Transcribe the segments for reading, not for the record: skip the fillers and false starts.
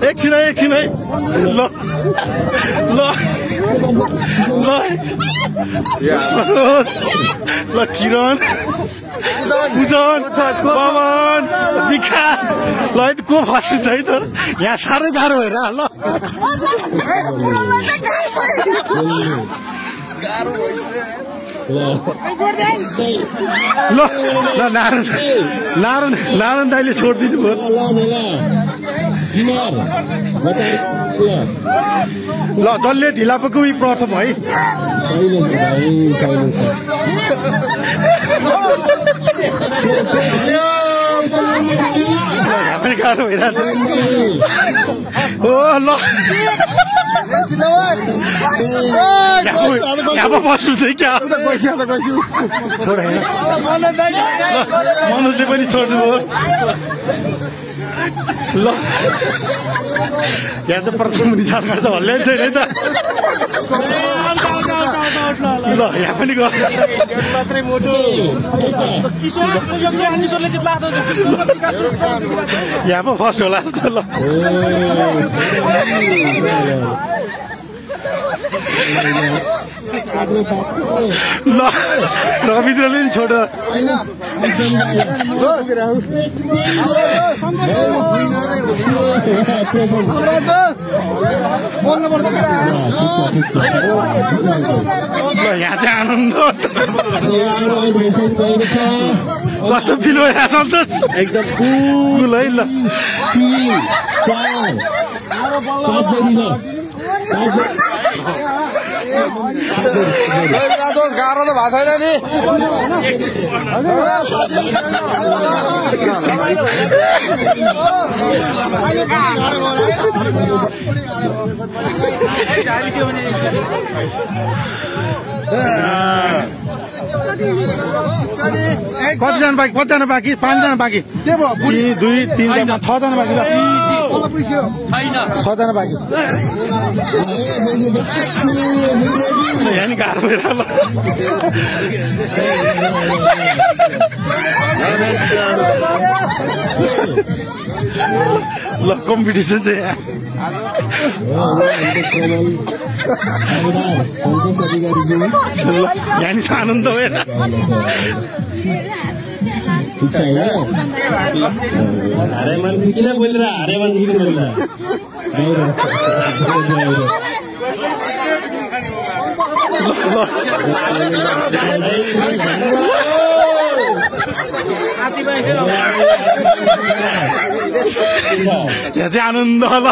एकछिन है ल किरण पूजन पवन विकास ल को फसिन्छ है त यहाँ साह्रै गाह्रो भएर ल नारायण दाइले छोडिदिनु भयो ल डल्ले ढिला पक्कै प्रथम है पनि गाह्रो भइरहेछ ओ ल यहाँ बस्नु चाहिँ क्या छोड मनोजले पनि छोड्नु भयो ल यहाँ त प्रथम विचारमा छ हल्ल्याइ छैन है त ल यहाँ पनि गयो यहाँ पो फर्स्ट होला ल ल रविन्द्रले नि छोड यहाँ चाहिँ आनन्द कस्तो फिल भइरहेछ सन्तोष एकदम कुल है ल गाह्रो त भएको छैन नि कतिजना बाँकी 5 जना बाँकी 5 जना बाँकी के भयो 2 3 6 जना बाँकी 6 जना बाँकी यहाँ नि गाह्रो भइरहेको ल कम्पिटिसन चाहिँ यहाँ नि आनन्द भएर हारे मान्छे किन बोलेर हारे मान्छे किन बोलेर यहाँ चाहिँ आनन्द होला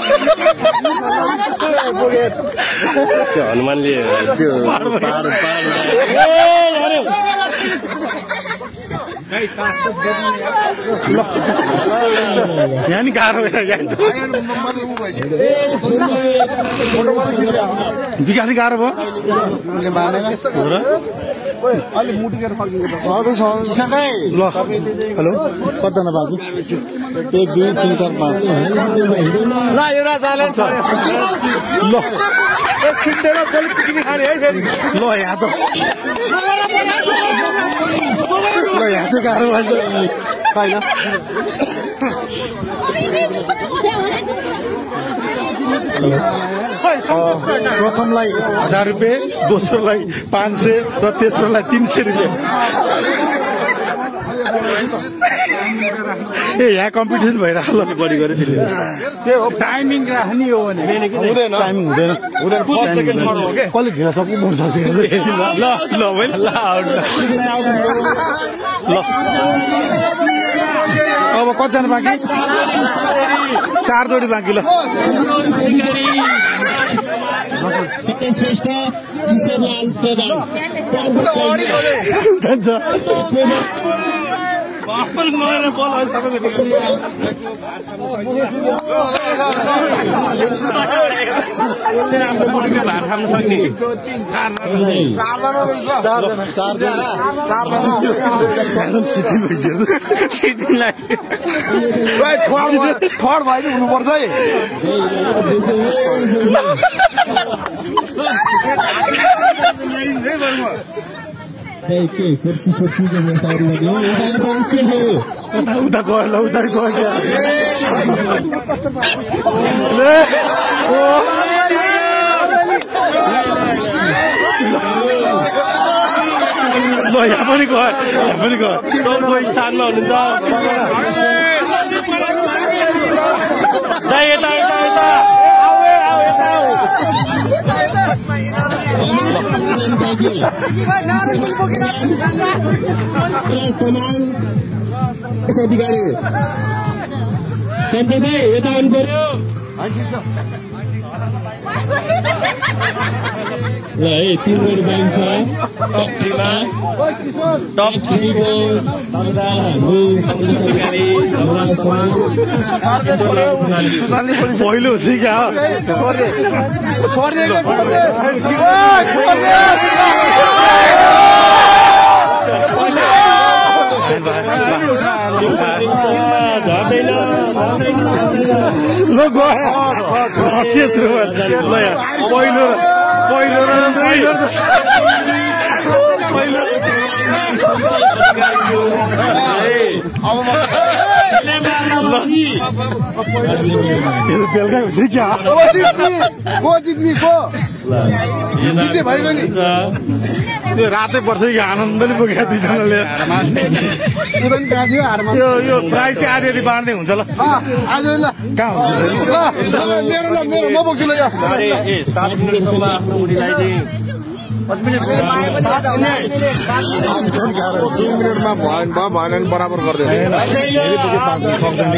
हनुमानले त्यो यहाँ नि गाह्रो बिगारी गाह्रो भयो ल हेलो कतिजना बाँकी 1 2 3 4 5 ल एउटा चालेन ल ल यहाँ त ल यहाँ चाहिँ गाह्रो भएछ होइन प्रथमलाई 1000 रुपियाँ दोस्रोलाई 500 र तेस्रोलाई 300 रुपियाँ ए यहाँ कम्पिटिसन भइरहेको ल बढी गरे त्यो हो टाइमिङ राख्ने हो भने हुँदैन टाइमिङ हुँदैन फर्स्ट सेकेन्ड फर्स्ट हो के कहिले घेरा सक्नु पर्छ ल ल भाइ ल ल अब कतिजना बाँकी 4 जोडी बाँकी ल श्रेष्ठ किशोरलाल प्रधान हुनुपर्छ है के कुर्सी सोर्सीको व्यवस्थाहरू गर्ने हो यता के हो उता गयो ल उता गयो ल यहाँ पनि गयो चौथो स्थानमा हुनुहुन्छ यता अधिकारी सम्पदाय यता आउनु पर्यो ल है 3 गोल बान्छ टप 3 को पहिलो चाहिँ क्या ल बेलुका हुन्छ क्या त्यो रातै पर्छ कि आनन्दले बोकेका दुईजनाले यो प्राइस चाहिँ आधी बाँड्दै हुन्छ ल कहाँ हुन्छ म बोक्छु ल 7 मिनेटसम्म आफ्नो उडीलाई चाहिँ 5 मिनटमा भएन नि बराबर गर्दै सक्दैन